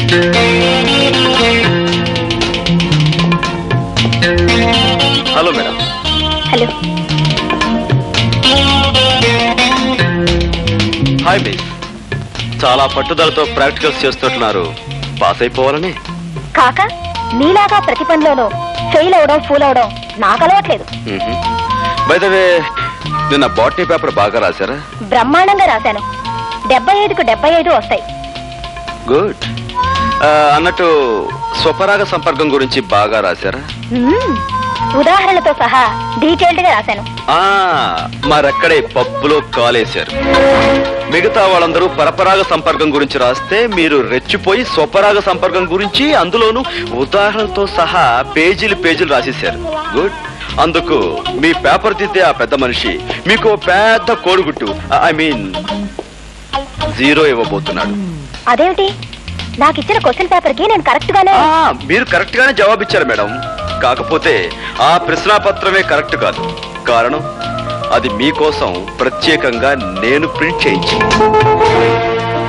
Hello madam. Hello. Hi miss. చాలా పట్టుదలతో practicals చేస్తున్నారు. పాస్ అయిపోవాలని కాక నీలాగా ప్రతి పనిలోనూ ఫెయిల్ అవడం ఫూల్ అవడం నాకు అలవాట్లేదు. బై ద వే, నిన్న బాటనీ పేపర్ బాగా రాశారా? బ్రహ్మాండంగా రాశాను. 75కు 75 వస్తాయి. గుడ్. అన్నట్టు స్వపరాగ సంపర్కం గురించి బాగా రాశారా? ఉదాహరణలతో సహా డీటెయిల్డ్ గా రాశాను. మరక్కడే పప్పులో కాలేశారు. మిగతా వాళ్ళందరూ పరపరాగ సంపర్కం గురించి రాస్తే మీరు రెచ్చిపోయి స్వపరాగ సంపర్కం గురించి అందులోనూ ఉదాహరణలతో సహా పేజీలు రాసేశారు. గుడ్. అందుకు మీ పేపర్ దిద్దే ఆ పెద్ద మనిషి మీకు పెద్ద కోడిగుట్టు ఐ మీన్ 0 ఇవ్వబోతున్నాడు. అదేమిటి? నాకు ఇచ్చిన క్వశ్చన్ పేపర్ కి నేను కరెక్ట్ గానే మీరు కరెక్ట్ గానే జవాబిచ్చారు మేడం. కాకపోతే ఆ ప్రశ్నాపత్రమే కరెక్ట్ కాదు. కారణం అది మీకోసం ప్రత్యేకంగా నేను ప్రింట్ చేయించి.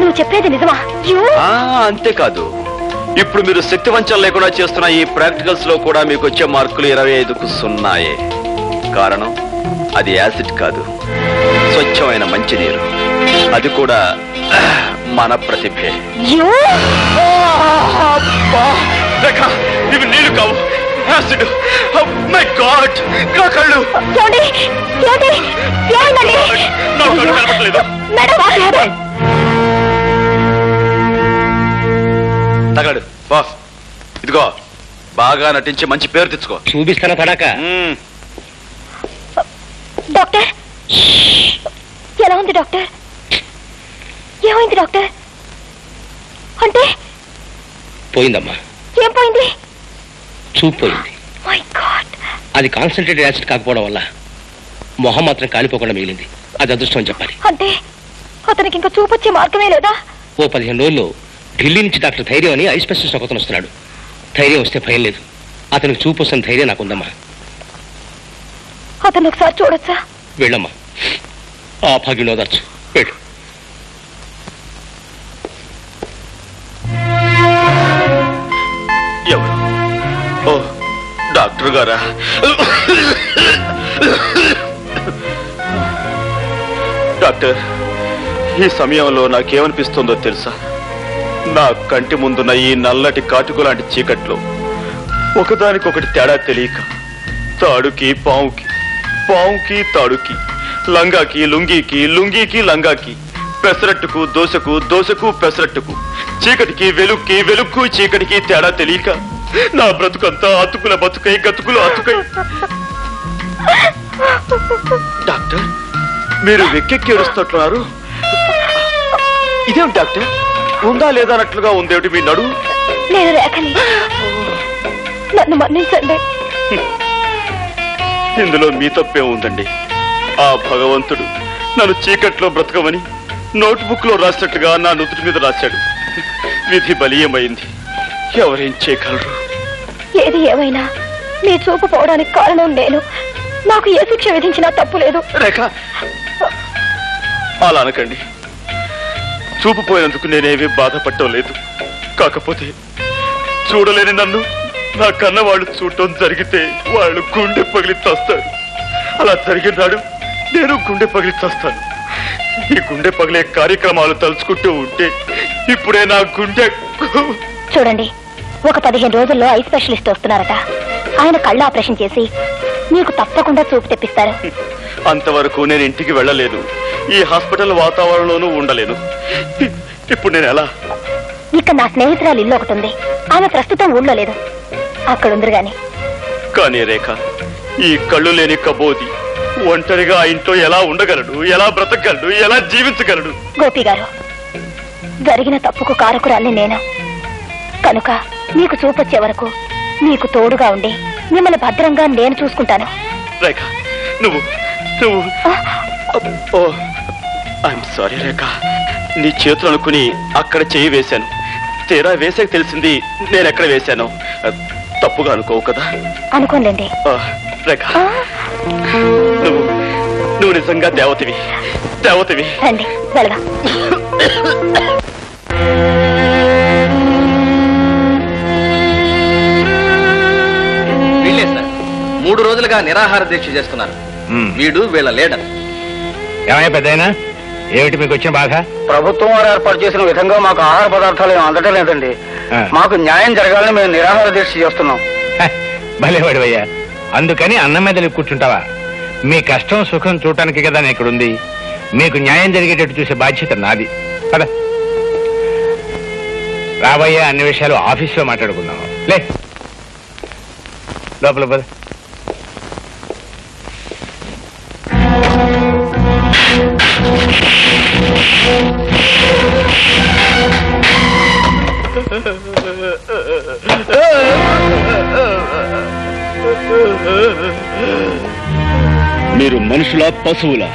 నువ్వు చెప్పేది నిజమా? అంతేకాదు, ఇప్పుడు మీరు శక్తి వంచన లేకుండా చేస్తున్న ఈ ప్రాక్టికల్స్ లో కూడా మీకు వచ్చే మార్కులు 25కు 0. కారణం అది యాసిడ్ కాదు, స్వచ్ఛమైన మంచినీరు. అది కూడా మన ప్రతిభే. ఇవి నీళ్లు కావు, యాసిడ్. మై గాడ్, నా కళ్ళు కనపడలేదు. తగలడు బాస్. ఇదిగో, బాగా నటించి మంచి పేరు తెచ్చుకో. చూపిస్తానా తడాక? డాక్టర్, ఎలా ఉంది డాక్టర్? ఏమైంది డాక్టర్? అంటే పోయిందమ్మా. ఏం పోయింది? చూపు పోయింది. My God. అది కాన్సన్ట్రేటెడ్ యాసిడ్ కాకపోవడం వల్ల మొహం మాత్రం కాలిపోకుండా మిగిలింది. అది అదృష్టం అని చెప్పాలి. అంటే అతనికి ఇంకా చూపు వచ్చే మార్గమే లేదా? ఓ 15 రోజుల్లో ఢిల్లీ నుంచి డాక్టర్ ధైర్యం అని ఐ స్పెషలిస్ట్ ఒకతను వస్తున్నాడు. ధైర్యం వస్తే భయం లేదు. అతనికి చూపు వస్తున్న ధైర్యం నాకుందమ్మా. అతను ఒకసారి చూడొచ్చా? వెళ్ళమ్మా, ఆ భాగ్యం ఓదార్చు. వెళ్ళు. ఎవరు? ఓ, డాక్టర్ గారా? డాక్టర్, ఈ సమయంలో నాకేమనిపిస్తుందో తెలుసా? నా కంటి ముందున్న ఈ నల్లటి కాటుకు లాంటి చీకట్లో ఒకదానికొకటి తేడా తెలియక తాడుకి పావుకి, పావుకి తాడుకి, లంగాకి లుంగీకి, లుంగీకి లంగాకి, పెసరట్టుకు దోశకు, దోశకు పెసరట్టుకు, చీకటికి వెలుక్కి, వెలుక్కు చీకటికి తేడా తెలియక నా బ్రతుకంతా అతుకుల బతుకై, గతుకులు అతుకై. డాక్టర్, మీరు వెక్కెక్కి ఏడుస్తున్నారు. ఇదేం డాక్టర్, ఉందా లేదా అన్నట్లుగా ఉందేమిటి మీ నడు? నేను రేఖని, నన్ను మన్నించండి. ఇందులో మీ తప్పే ఉందండి. ఆ భగవంతుడు నన్ను చీకట్లో బ్రతకమని నోట్బుక్ లో రాసినట్టుగా నా నుదుటి మీద రాశాడు. విధి బలీయమైంది. ఎవరేం చేయగలరు? ఏది ఏమైనా నీ చూపు పోవడానికి కారణం నేను. నాకు ఏ శిక్ష విధించినా తప్పు లేదు. రేఖ, అలా అనకండి. చూపు పోయినందుకు నేనేమీ బాధపడటం లేదు. కాకపోతే చూడలేని నన్ను నా కన్న వాళ్ళు చూడటం జరిగితే వాళ్ళు గుండె పగిలి చస్తారు. అలా జరిగినాడు నేను గుండె పగిలి చస్తాను. ఈ గుండె పగిలే కార్యక్రమాలు తలుచుకుంటూ ఉంటే ఇప్పుడే నా గుండె. చూడండి, ఒక 15 రోజుల్లో ఐ స్పెషలిస్ట్ వస్తున్నారట. ఆయన కళ్ళు ఆపరేషన్ చేసి నీకు తప్పకుండా చూపు తెప్పిస్తారు. అంతవరకు నేను ఇంటికి వెళ్ళలేదు. ఈ హాస్పిటల్ వాతావరణంలోనూ ఉండలేను. ఇప్పుడు నేను ఎలా? ఇక్కడ నా స్నేహితురాలు ఇల్లు ఒకటి ఉంది. ఆమె ప్రస్తుతం ఊళ్ళో లేదు, అక్కడ ఉందరు గాని. కానీ రేఖ, ఈ కళ్ళు లేని కబోది ఒంటరిగా ఆ ఇంట్లో ఎలా ఉండగలడు? ఎలా బ్రతకగలడు? ఎలా జీవించగలడు? గోపి గారు, జరిగిన తప్పుకు కారకురాల్ని నేను. కనుక నీకు చూపొచ్చే వరకు నీకు తోడుగా ఉండి మిమ్మల్ని భద్రంగా నేను చూసుకుంటాను. రేఖ, నువ్వు ఐఎమ్ సారీ రేఖ. నీ చేతులు అనుకుని అక్కడ చేయి వేశాను. తీరా వేసాక తెలిసింది నేను ఎక్కడ వేశాను. తప్పుగా అనుకోవు కదా? అనుకోండి. రేఖ, నువ్వు నిజంగా దేవతవి. దేవతవి. రండి వెళదాం. 3 రోజులుగా నిరాహార దీక్ష చేస్తున్నారు. వీడు వీళ్ళ లీడర్. ఏమయ్యా పెద్దయినా, ఏమిటి మీకు వచ్చిన బాధ? ప్రభుత్వం వారు ఏర్పాటు చేసిన విధంగా మాకు ఆహార పదార్థాలు ఏమి అందటం లేదండి. మాకు న్యాయం జరగాలని మేము నిరాహార దీక్ష చేస్తున్నాం. భలేవాడివయ్యా, అందుకని అన్నం మీద కూర్చుంటావా? మీ కష్టం సుఖం చూడటానికి కదా నేను ఇక్కడుంది. మీకు న్యాయం జరిగేటట్టు చూసే బాధ్యత నాది. కదా రాబోయే అన్ని విషయాలు ఆఫీసులో మాట్లాడుకుందాం. లే లోపల పద. మీరు మనుషులా పశువులా?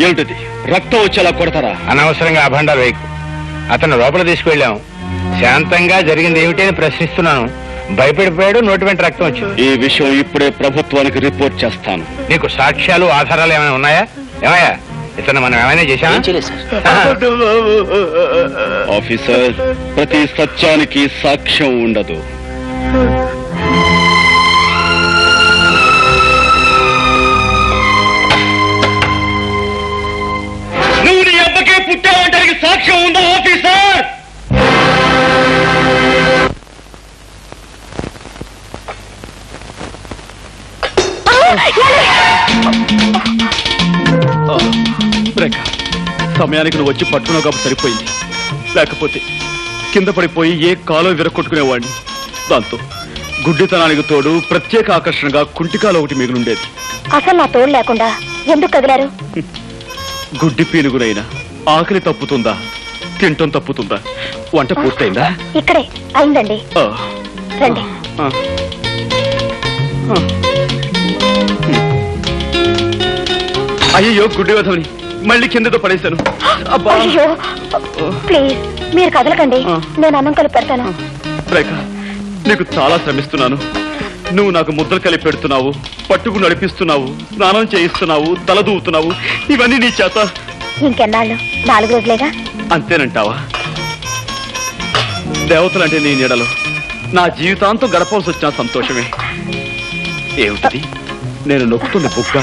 ఏమిటది? రక్తం వచ్చేలా కొడతారా? అనవసరంగా అభండాలు వేయకు. అతను లోపల తీసుకువెళ్ళాం. శాంతంగా జరిగింది ఏమిటి అని ప్రశ్నిస్తున్నాను. భయపడిపోయాడు, నోటి వెంట రక్తం వచ్చింది. ఈ విషయం ఇప్పుడే ప్రభుత్వానికి రిపోర్ట్ చేస్తాను. నీకు సాక్ష్యాలు ఆధారాలు ఏమైనా ఉన్నాయా? ఏమయ్యా, ఇతను మనం ఏమైనా చేశామా? ఆఫీసర్, ప్రతి సత్యానికి సాక్ష్యం ఉండదు. నువ్వు నీ అబ్బకే పుట్టావంటానికి సాక్ష్యం ఉందా ఆఫీసర్? రేఖ, సమయానికి నువ్వు వచ్చి పట్టుకున్నావు కాబట్టి సరిపోయింది. లేకపోతే కింద పడిపోయి ఏ కాలో విరగొట్టుకునేవాడిని. దాంతో గుడ్డితనానికి తోడు ప్రత్యేక ఆకర్షణగా కుంటికాలు ఒకటి మిగిలిండేది. అసలు నా తోడు లేకుండా ఎందుకు కదిలారు? గుడ్డి పీనుగునైనా ఆకలి తప్పుతుందా, తింటం తప్పుతుందా? వంట పూర్తయిందా? ఇక్కడే అయిందండి. రండి. అయ్యో, గుడ్డి వధవని మళ్ళీ కిందతో పడేశాను. అయ్యో ప్లీజ్ మీరు కదలకండి, నేను అన్నం కలిపి పెడతాను. రేఖ, నీకు చాలా శ్రమిస్తున్నాను. నువ్వు నాకు ముద్దలు కలిపి పెడుతున్నావు, పట్టుకు నడిపిస్తున్నావు, స్నానం చేయిస్తున్నావు, తల దూవుతున్నావు. ఇవన్నీ నీ చేత. ఇంకెన్నాళ్ళు? 4 రోజులేగా. అంతేనంటావా? దేవతలంటే నీ నీడలో నా జీవితాంతం గడపవలసి వచ్చిన సంతోషమే. ఏమిటిది? నేను నొక్కుతున్న బుగ్గ?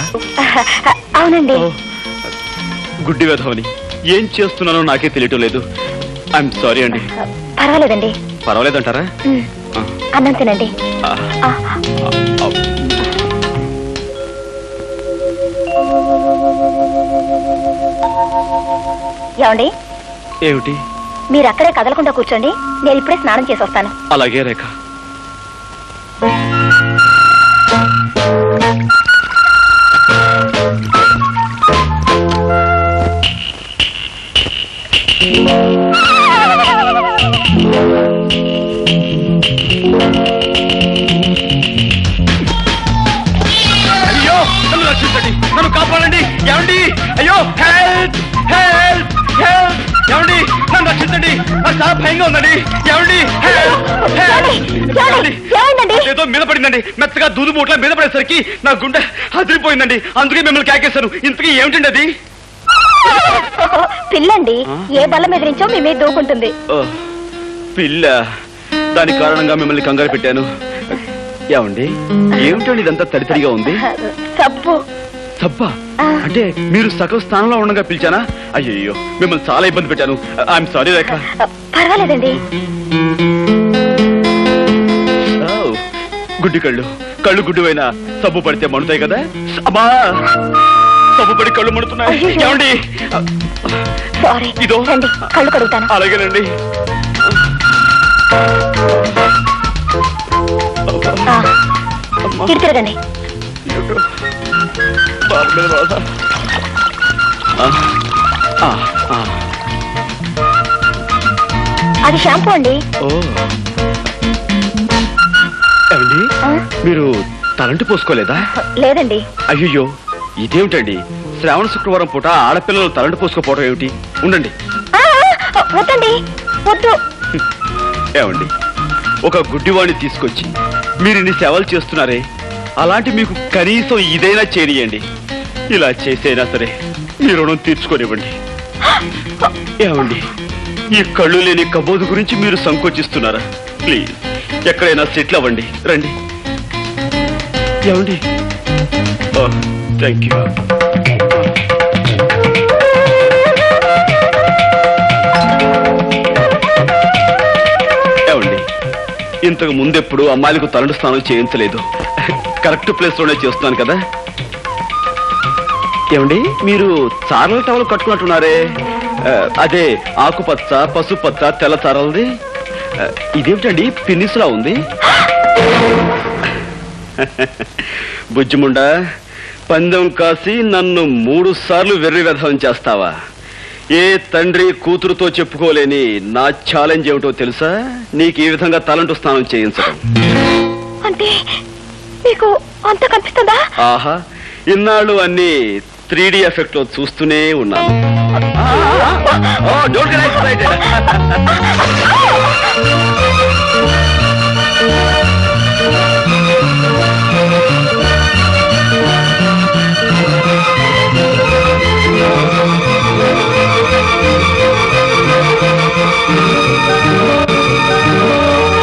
అవునండి. గుడ్డి వేధవని ఏం చేస్తున్నానో నాకే తెలియటం లేదు. ఐఎమ్ సారీ అండి. పర్వాలేదండి. పర్వాలేదంటారా? అన్నం తినండి. ఏమండి? ఏమిటి? మీరు అక్కడే కదలకుండా కూర్చోండి, నేను ఇప్పుడే స్నానం చేసి వస్తాను. అలాగే రేఖ. అయ్యో, నన్ను రక్షించండి, నన్ను కాపాడండి. ఏమండి? అయ్యో, హెల్ప్ హెల్ప్ హెల్ప్. ఏమండి, నన్ను రక్షించండి, నాకు చాలా భయంగా ఉందండి. ఏమండి? ఏదో మీద పడిందండి, మెత్తగా దూదు మూట్ల మీద పడేసరికి నా గుండె అదిరిపోయిందండి. అందుకే మిమ్మల్ని కేకేశాను. ఇంతకీ ఏమిటండి అది? పిల్లండి. ఏ బల్ల మీద నుంచో మీ మీద దూకుంటుంది. పిల్ల? దాని కారణంగా మిమ్మల్ని కంగారు పెట్టాను. ఏమండి, ఏమిటండి ఇదంతా తడితడిగా ఉంది? సబ్బు. సబ్బా? అంటే మీరు సగం స్థానంలో ఉండగా పిలిచానా? అయ్యో, మిమ్మల్ని చాలా ఇబ్బంది పెట్టాను. ఐఎమ్ సారీ రేఖ. పర్వాలేదండి. గుడ్డి కళ్ళు, కళ్ళు గుడ్డువైనా సబ్బు పడితే మండుతాయి కదా. అమ్మా, సబ్బు పడి కళ్ళు మండుతున్నాయి. ఏమండి? సారీ. ఇదో కళ్ళు కడుగుతాను. అలాగేనండి. ఇటు తిరగండి. అది షాంపూ అండి. ఏమండి, మీరు తలంటి పోసుకోలేదా? లేదండి. అయ్యో, ఇదేమిటండి? శ్రావణ శుక్రవారం పూట ఆడపిల్లలు తలంటి పోసుకోపోవడం ఏమిటి? ఉండండి. వద్దండి, వద్దు. ఏమండి, ఒక గుడ్డివాణ్ణి తీసుకొచ్చి మీరు ఇన్ని సేవలు చేస్తున్నారే, అలాంటి మీకు కనీసం ఇదైనా చేరియండి. ఇలా చేసైనా సరే మీ రుణం తీర్చుకోనివ్వండి. ఏమండి, ఈ కళ్ళు లేని కబోదు గురించి మీరు సంకోచిస్తున్నారా? ప్లీజ్, ఎక్కడైనా సెటిల్ అవ్వండి. రండి. ఏమండి, థ్యాంక్ యూ. ఏమండి, ఇంతకు ముందెప్పుడు అమ్మాయిలకు తలంటు స్నానం చేయించలేదు. కరెక్ట్ ప్లేస్ లోనే చేస్తున్నాను కదా. ఏమండి, మీరు చారల టవల్ కట్టుకున్నట్టున్నారే, అదే ఆకుపచ్చ, పసుపచ్చ, తెల్ల చారలది. ఇదేమిటండి పిన్నిస్లా ఉంది? బుజ్జిముండా, పందెం కాసి నన్ను 3 సార్లు వెర్రి వ్యధం చేస్తావా? ఏ తండ్రి కూతురుతో చెప్పుకోలేని నా ఛాలెంజ్ ఏమిటో తెలుసా? నీకు ఈ విధంగా తలంటు స్నానం చేయించడం. అంటే మీకు అంత కనిపిస్తుందా? ఆహా, ఇన్నాళ్ళు అన్ని 3D ఎఫెక్ట్ లో చూస్తూనే ఉన్నాను. Don't get excited.